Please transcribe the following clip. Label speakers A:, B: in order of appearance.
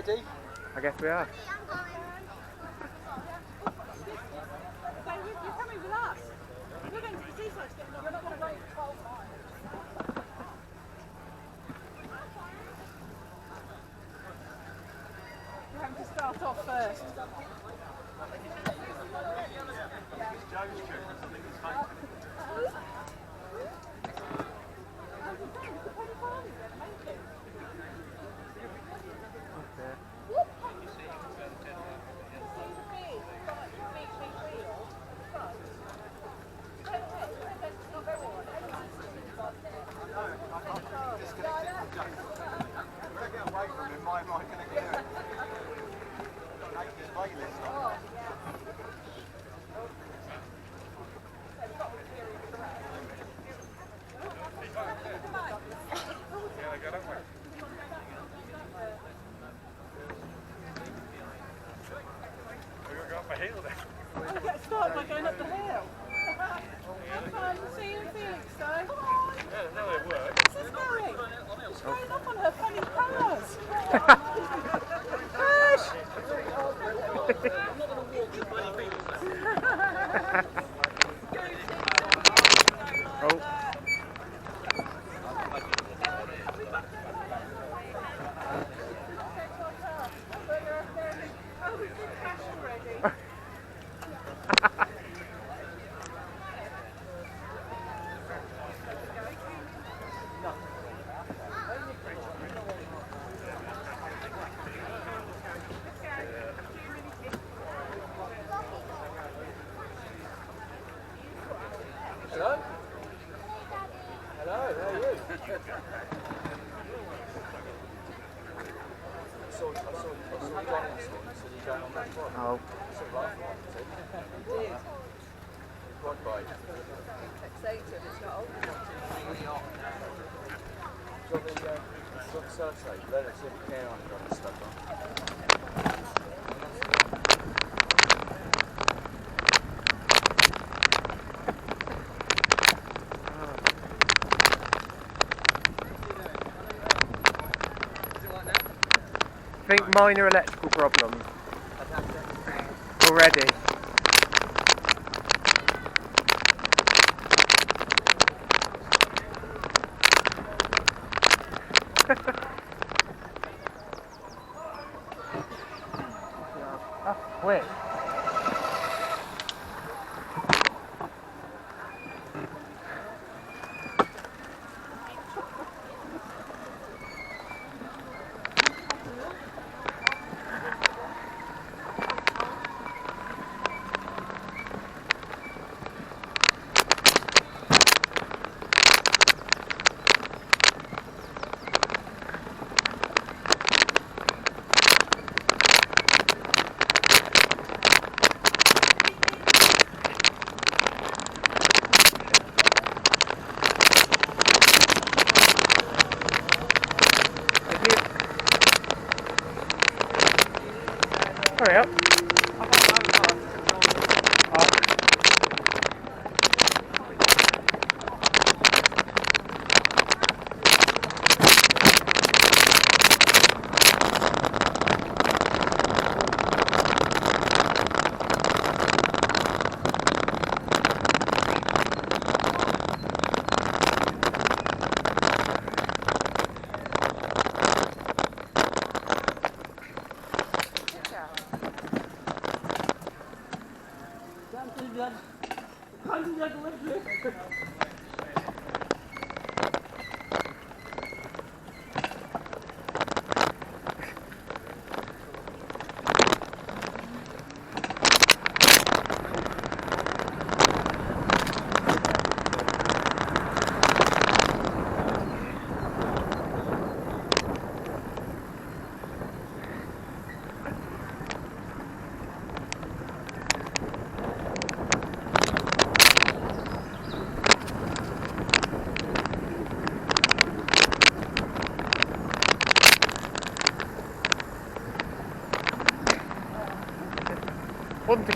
A: ready?
B: I guess we are.
C: You're coming with us. You're going to the seaside to get another. You're not going to wait 12 miles. You're having to start off first. I'll get started by going up the hill. Have fun, see you in Felixstowe. Come on.
A: Yeah, no, it works.
C: What's this going? She's going up on her funny colours. Push!
B: Oh.
A: Hello? Hello, how are you? I saw you going last week. You said you're going on that one.
B: Oh.
A: It's a laugh one, you said.
C: You did.
A: Quad bike.
C: Say to him, it's not old enough.
A: Do you want the sellotape? Let us see if we can on the stuff on.
B: I think minor electrical problems. Already. That's quick. Hurry up. Want to